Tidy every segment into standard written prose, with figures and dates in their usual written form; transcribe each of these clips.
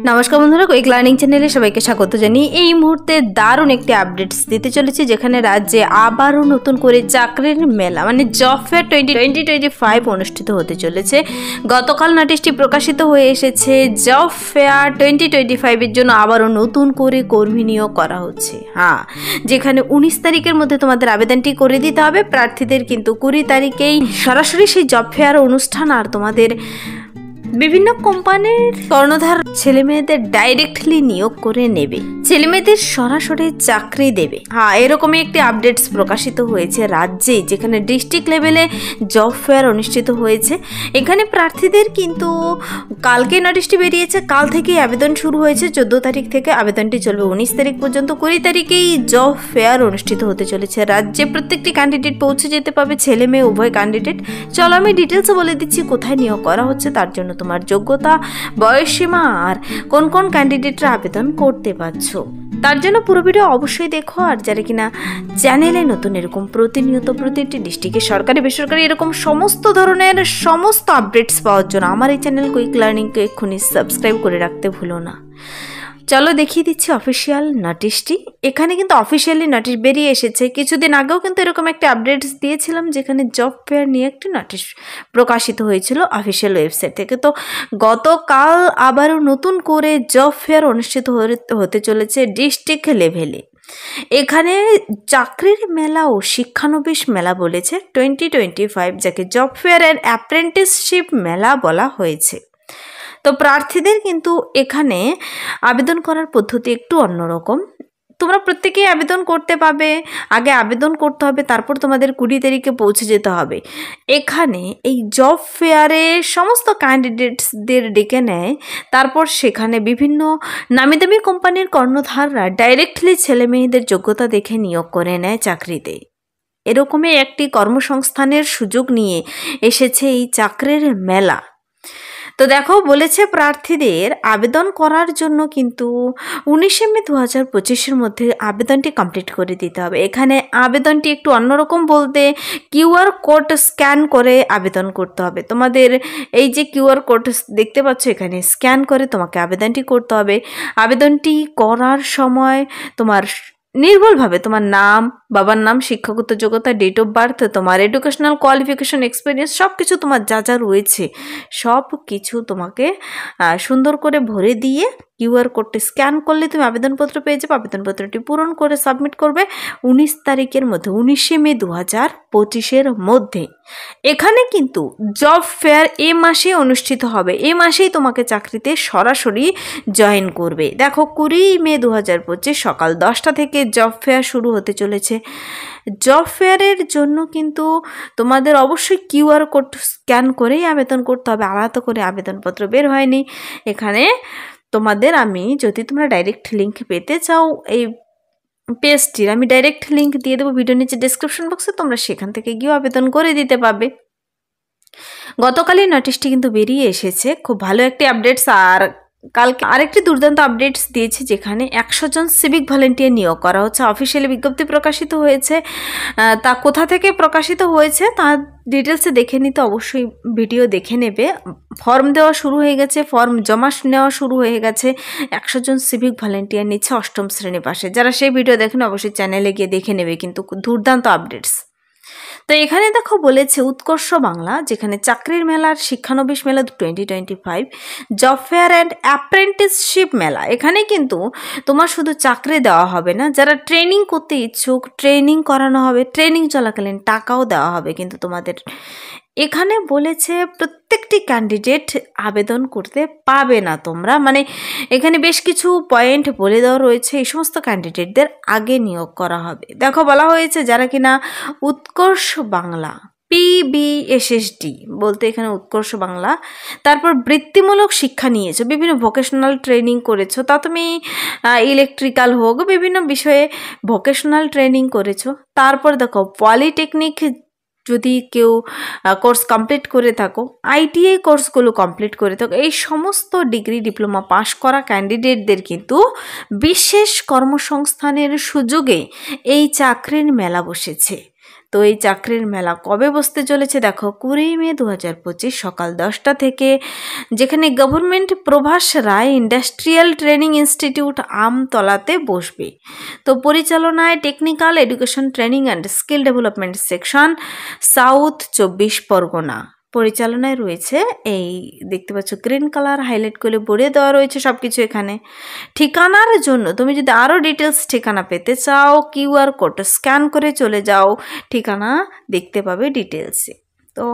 নমস্কার বন্ধুরা, quick learning চ্যানেলে সবাইকে স্বাগত জানিয়ে এই মুহূর্তে দারুণ একটি আপডেটস দিতে চলেছি, যেখানে রাজ্যে আবারও নতুন করে চাকরির মেলা মানে জব ফেয়ার 2025 অনুষ্ঠিত হতে চলেছে। গতকাল নোটিশটি প্রকাশিত হয়ে এসেছে। জব ফেয়ার 2025 এর জন্য আবারও নতুন করে কর্মী নিয়োগ করা হচ্ছে। হ্যাঁ, যেখানে 19 তারিখের মধ্যে তোমাদের আবেদনটি করে দিতে হবে। প্রার্থীদের কিন্তু 20 তারিখেই সরাসরি সেই জব ফেয়ার অনুষ্ঠান আর তোমাদের বিভিন্ন কোম্পানির কর্ণধার ছেলে মেয়েদের ডাইরেক্টলি নিয়োগ করে নেবে, ছেলে মেয়েদের সরাসরি চাকরি দেবে। হ্যাঁ, এরকমই একটি আপডেটস প্রকাশিত হয়েছে রাজ্যে, যেখানে ডিস্ট্রিক্ট লেভেলে জব ফেয়ার অনুষ্ঠিত হয়েছে। এখানে প্রার্থীদের কিন্তু কালকে নোটিশটি বেরিয়েছে, কাল থেকেই আবেদন শুরু হয়েছে। 14 তারিখ থেকে আবেদনটি চলবে 19 তারিখ পর্যন্ত। 20 তারিখেই জব ফেয়ার অনুষ্ঠিত হতে চলেছে। রাজ্যে প্রত্যেকটি ক্যান্ডিডেট পৌঁছে যেতে পাবে, ছেলে মেয়ে উভয় ক্যান্ডিডেট। চলো আমি ডিটেলসে বলে দিচ্ছি কোথায় নিয়োগ করা হচ্ছে, তার জন্য তোমার যোগ্যতা, বয়সসীমা আর কোন কোন ক্যান্ডিডেটরা আবেদন করতে পারছো, তার জন্য পুরো ভিডিও অবশ্যই দেখো। আর যারা কিনা চ্যানেলে নতুন এরকম প্রতিনিয়ত প্রতিটি ডিস্ট্রিক্টের সরকারি বেসরকারি এরকম সমস্ত ধরনের সমস্ত আপডেটস পাওয়ার জন্য আমার এই চ্যানেল কুইক লার্নিংকে এক্ষুনি সাবস্ক্রাইব করে রাখতে ভুলো না। চলো দেখিয়ে দিচ্ছি অফিসিয়াল নোটিশটি। এখানে কিন্তু অফিসিয়ালি নোটিশ বেরিয়ে এসেছে। কিছুদিন আগেও কিন্তু এরকম একটা আপডেটস দিয়েছিলাম, যেখানে জব ফেয়ার নিয়ে একটি নোটিশ প্রকাশিত হয়েছিল অফিসিয়াল ওয়েবসাইট থেকে। তো গতকাল আবারও নতুন করে জব ফেয়ার অনুষ্ঠিত হতে চলেছে ডিস্ট্রিক্ট লেভেলে। এখানে চাকরির মেলা ও শিক্ষানবিশ মেলা বলেছে 2025, যাকে জব ফেয়ার অ্যান্ড অ্যাপ্রেন্টিসশিপ মেলা বলা হয়েছে। তো প্রার্থীদের কিন্তু এখানে আবেদন করার পদ্ধতি একটু অন্যরকম। তোমরা প্রত্যেকেই আবেদন করতে পাবে। আগে আবেদন করতে হবে, তারপর তোমাদের 20 তারিখে পৌঁছে যেতে হবে। এখানে এই জব ফেয়ারে সমস্ত ক্যান্ডিডেটসদের ডেকে নেয়, তারপর সেখানে বিভিন্ন নামি দামি কোম্পানির কর্ণধাররা ডাইরেক্টলি ছেলে মেয়েদের যোগ্যতা দেখে নিয়োগ করে নেয় চাকরিতে। এরকমই একটি কর্মসংস্থানের সুযোগ নিয়ে এসেছে এই চাকরির মেলা। তো দেখো, বলেছে প্রার্থীদের আবেদন করার জন্য কিন্তু 19 মে 2025 মধ্যে আবেদনটি কমপ্লিট করে দিতে হবে। এখানে আবেদনটি একটু অন্যরকম বলতে কিউআর কোড স্ক্যান করে আবেদন করতে হবে। তোমাদের এই যে কিউআর কোড দেখতে পাচ্ছ, এখানে স্ক্যান করে তোমাকে আবেদনটি করতে হবে। আবেদনটি করার সময় তোমার নির্ভুলভাবে তোমার নাম, বাবার নাম, শিক্ষাগত যোগ্যতা, ডেট অফ বার্থ, তোমার এডুকেশনাল কোয়ালিফিকেশন, এক্সপিরিয়েন্স সব কিছু তোমার যা যা রয়েছে সব কিছু তোমাকে সুন্দর করে ভরে দিয়ে কিউআর কোডটি স্ক্যান করলে তুমি আবেদনপত্র পেয়ে যাবে। আবেদনপত্রটি পূরণ করে সাবমিট করবে 19 তারিখের মধ্যে, 19 মে 2025 মধ্যে। এখানে কিন্তু জব ফেয়ার এ মাসে অনুষ্ঠিত হবে। এ মাসেই তোমাকে চাকরিতে সরাসরি জয়েন করবে। দেখো, 20 মে 2025 সকাল 10টা থেকে জব ফেয়ার শুরু হতে চলেছে। জব ফেয়ারের জন্য কিন্তু তোমাদের অবশ্যই কিউআর কোড স্ক্যান করেই আবেদন করতে হবে। আলাদা করে আবেদনপত্র বের হয়নি এখানে। তোমাদের যদি তোমরা ডাইরেক্ট লিঙ্ক পেতে চাও এই পেজটির, আমি ডাইরেক্ট লিঙ্ক দিয়ে দেবো ভিডিও নিচে ডেসক্রিপশন বক্সে, তোমরা সেখান থেকে গিয়েও আবেদন করে দিতে পারবে। গতকালই নোটিশটি কিন্তু বেরিয়ে এসেছে, খুব ভালো একটি আপডেটস। আর কালকে আরেকটি দুর্দান্ত আপডেটস দিয়েছে, যেখানে 100 জন সিভিক ভলেন্টিয়ার নিয়োগ করা হচ্ছে। অফিসিয়ালি বিজ্ঞপ্তি প্রকাশিত হয়েছে। তা কোথা থেকে প্রকাশিত হয়েছে তার ডিটেলসে দেখে নিতে অবশ্যই ভিডিও দেখে নেবে। ফর্ম দেওয়া শুরু হয়ে গেছে, ফর্ম জমা নেওয়া শুরু হয়ে গেছে। 100 জন সিভিক ভলেন্টিয়ার নিচ্ছে 8ম শ্রেণী পাশে। যারা সেই ভিডিও দেখেন অবশ্যই চ্যানেলে গিয়ে দেখে নেবে, কিন্তু দুর্দান্ত আপডেটস। তো এখানে দেখো, বলেছে উৎকর্ষ বাংলা, যেখানে চাকরির মেলার শিক্ষানবিশ মেলা 2025, জব ফেয়ার অ্যান্ড অ্যাপ্রেন্টিসশিপ মেলা। এখানে কিন্তু তোমার শুধু চাকরি দেওয়া হবে না, যারা ট্রেনিং করতে ইচ্ছুক ট্রেনিং করানো হবে, ট্রেনিং চলাকালীন টাকাও দেওয়া হবে কিন্তু তোমাদের। এখানে বলেছে প্রত্যেকটি ক্যান্ডিডেট আবেদন করতে পাবে না তোমরা, মানে এখানে বেশ কিছু পয়েন্ট বলে দেওয়া রয়েছে। এই সমস্ত ক্যান্ডিডেটদের আগে নিয়োগ করা হবে। দেখো, বলা হয়েছে যারা কিনা উৎকর্ষ বাংলা PBSSD বলতে এখানে উৎকর্ষ বাংলা, তারপর বৃত্তিমূলক শিক্ষা নিয়েছো, বিভিন্ন ভোকেশনাল ট্রেনিং করেছো, তা তুমি ইলেকট্রিক্যাল হোক বিভিন্ন বিষয়ে ভোকেশনাল ট্রেনিং করেছো। তারপর দেখো, পলিটেকনিক যদি কেউ কোর্স কমপ্লিট করে থাকো, ITI কোর্সগুলো কমপ্লিট করে থাকো, এই সমস্ত ডিগ্রি ডিপ্লোমা পাশ করা ক্যান্ডিডেটদের কিন্তু বিশেষ কর্মসংস্থানের সুযোগে এই চাকরির মেলা বসেছে। তো এই চাকরির মেলা কবে বসতে চলেছে দেখো, 20 মে 2025 সকাল 10টা থেকে, যেখানে গভর্নমেন্ট প্রভাস রায় ইন্ডাস্ট্রিয়াল ট্রেনিং ইনস্টিটিউট আমতলাতে বসবে। তো পরিচালনায় technical education training and skill development section, south 24 Pargana পরিচালনায় রয়েছে। এই দেখতে পাচ্ছ গ্রিন কালার হাইলাইট করে বলে দেওয়া রয়েছে সব কিছু এখানে। ঠিকানার জন্য তুমি যদি আরও ডিটেলস ঠিকানা পেতে চাও, কিউআর কোড স্ক্যান করে চলে যাও, ঠিকানা দেখতে পাবে ডিটেলসে। তো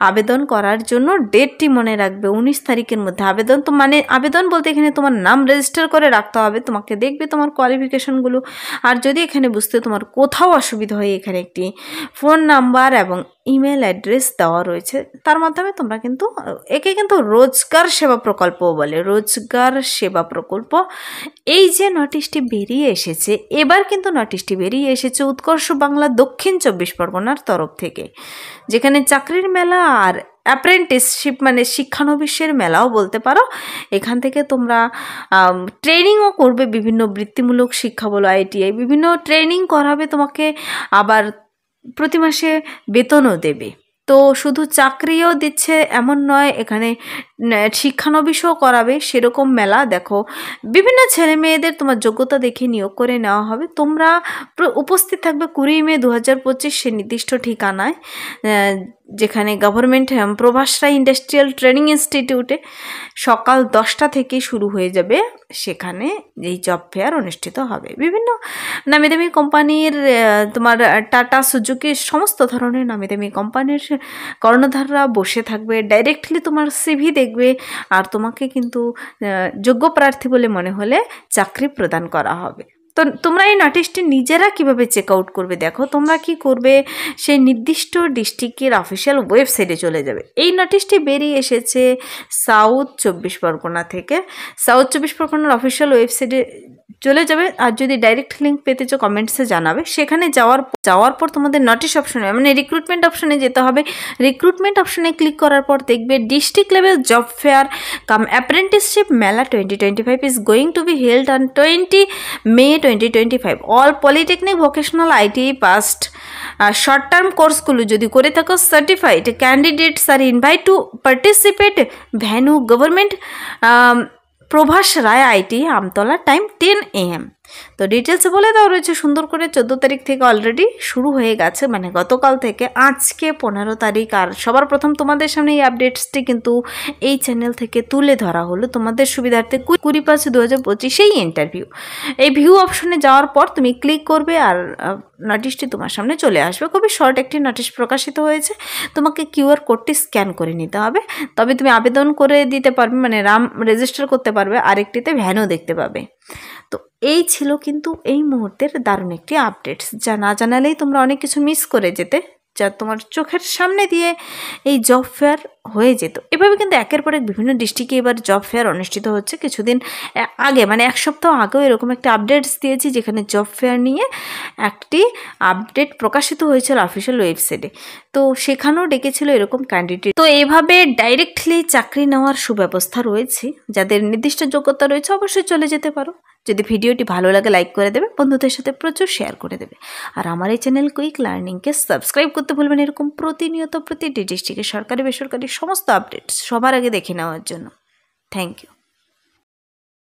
আবেদন করার জন্য ডেটটি মনে রাখবে, 19 তারিখের মধ্যে আবেদন। তো মানে আবেদন বলতে এখানে তোমার নাম রেজিস্টার করে রাখতে হবে, তোমাকে দেখবে তোমার কোয়ালিফিকেশনগুলো। আর যদি এখানে বুঝতে তোমার কোথাও অসুবিধা হয়, এখানে একটি ফোন নাম্বার এবং ইমেল অ্যাড্রেস দেওয়া রয়েছে, তার মাধ্যমে তোমরা কিন্তু একে কিন্তু রোজগার সেবা প্রকল্পও বলে, রোজগার সেবা প্রকল্প। এই যে নোটিশটি বেরিয়ে এসেছে, এবার কিন্তু নোটিশটি বেরিয়ে এসেছে উৎকর্ষ বাংলা দক্ষিণ 24 পরগনার তরফ থেকে, যেখানে চাকরির মেলা আর অ্যাপ্রেন্টিসশিপ মানে শিক্ষানবিশের মেলাও বলতে পারো। এখান থেকে তোমরা ট্রেনিংও করবে, বিভিন্ন বৃত্তিমূলক শিক্ষা বলো, আইটিআই বিভিন্ন ট্রেনিং করাবে তোমাকে, আবার প্রতি মাসে বেতনও দেবে। তো শুধু চাকরিও দিচ্ছে এমন নয়, এখানে শিক্ষানবিশও করাবে, সেরকম মেলা। দেখো বিভিন্ন ছেলে মেয়েদের তোমার যোগ্যতা দেখে নিয়োগ করে নেওয়া হবে। তোমরা উপস্থিত থাকবে 20 মে 2025 সে নির্দিষ্ট ঠিকানায়, যেখানে গভর্নমেন্ট প্রভাস রায় ইন্ডাস্ট্রিয়াল ট্রেনিং ইনস্টিটিউটে সকাল 10টা থেকে শুরু হয়ে যাবে। সেখানে এই জব ফেয়ার অনুষ্ঠিত হবে। বিভিন্ন নামি দামি কোম্পানির, তোমার টাটা সুজুকি সমস্ত ধরনের নামি দামি কোম্পানির কর্ণধাররা বসে থাকবে, ডাইরেক্টলি তোমার সিভি দেখবে, আর তোমাকে কিন্তু যোগ্য প্রার্থী বলে মনে হলে চাকরি প্রদান করা হবে। তো তোমরা এই নোটিশটি নিজেরা কিভাবে চেক আউট করবে দেখো, তোমরা কি করবে, সেই নির্দিষ্ট ডিস্ট্রিক্টের অফিসিয়াল ওয়েবসাইটে চলে যাবে। এই নোটিশটি বেরিয়ে এসেছে সাউথ 24 পরগনা থেকে, সাউথ 24 পরগনার অফিসিয়াল ওয়েবসাইটে চলে যাবে। আর যদি ডাইরেক্ট লিঙ্ক পেতে চাও কমেন্টসে জানাবে। সেখানে যাওয়ার পর তোমাদের নোটিশ অপশনে মানে রিক্রুটমেন্ট অপশনে যেতে হবে। রিক্রুটমেন্ট অপশনে ক্লিক করার পর দেখবে district level job fair cum apprenticeship mela 2025 is going to be held on 20 May 2025। All polytechnic vocational ITI pass short term কোর্সগুলো যদি করে থাকো certified candidates are invite to participate. Venue government Prabhas Roy IT Amtala, time 10 AM। তো ডিটেলসে বলে দেওয়া রয়েছে সুন্দর করে। 14 তারিখ থেকে অলরেডি শুরু হয়ে গেছে, মানে গতকাল থেকে, আজকে 15 তারিখ। আর সবার প্রথম তোমাদের সামনে এই আপডেটসটি কিন্তু এই চ্যানেল থেকে তুলে ধরা হলো তোমাদের সুবিধার্থে। 20/5/2025 এই ইন্টারভিউ। এই ভিউ অপশনে যাওয়ার পর তুমি ক্লিক করবে আর নোটিশটি তোমার সামনে চলে আসবে। খুবই শর্ট একটি নোটিশ প্রকাশিত হয়েছে, তোমাকে কিউআর কোডটি স্ক্যান করে নিতে হবে, তবে তুমি আবেদন করে দিতে পারবে, মানে রেজিস্টার করতে পারবে। আরেকটিতে ভ্যানও দেখতে পাবে। তো এই ছিল কিন্তু এই মুহূর্তের দারুণ একটি আপডেটস, যা না জানালেই তোমরা অনেক কিছু মিস করে যেতে, যা তোমার চোখের সামনে দিয়ে এই জব ফেয়ার হয়ে যেত। এভাবে কিন্তু একের পর এক বিভিন্ন ডিস্ট্রিক্টে এবার জব ফেয়ার অনুষ্ঠিত হচ্ছে। কিছুদিন আগে মানে 1 সপ্তাহ আগেও এরকম একটা আপডেটস দিয়েছি, যেখানে জব ফেয়ার নিয়ে একটি আপডেট প্রকাশিত হয়েছিল অফিসিয়াল ওয়েবসাইটে। তো সেখানেও ডেকেছিল এরকম ক্যান্ডিডেট। তো এইভাবে ডাইরেক্টলি চাকরি নেওয়ার সুব্যবস্থা রয়েছে। যাদের নির্দিষ্ট যোগ্যতা রয়েছে অবশ্যই চলে যেতে পারো। যদি ভিডিওটি ভালো লাগে লাইক করে দেবে, বন্ধুদের সাথে প্রচুর শেয়ার করে দেবে। আর আমার এই চ্যানেল কুইক লার্নিংকে সাবস্ক্রাইব করতে ভুলবেন, এরকম প্রতিনিয়ত প্রতিটি ডিস্ট্রিক্টের সরকারি বেসরকারি সমস্ত আপডেটস সবার আগে দেখে নেওয়ার জন্য। Thank you.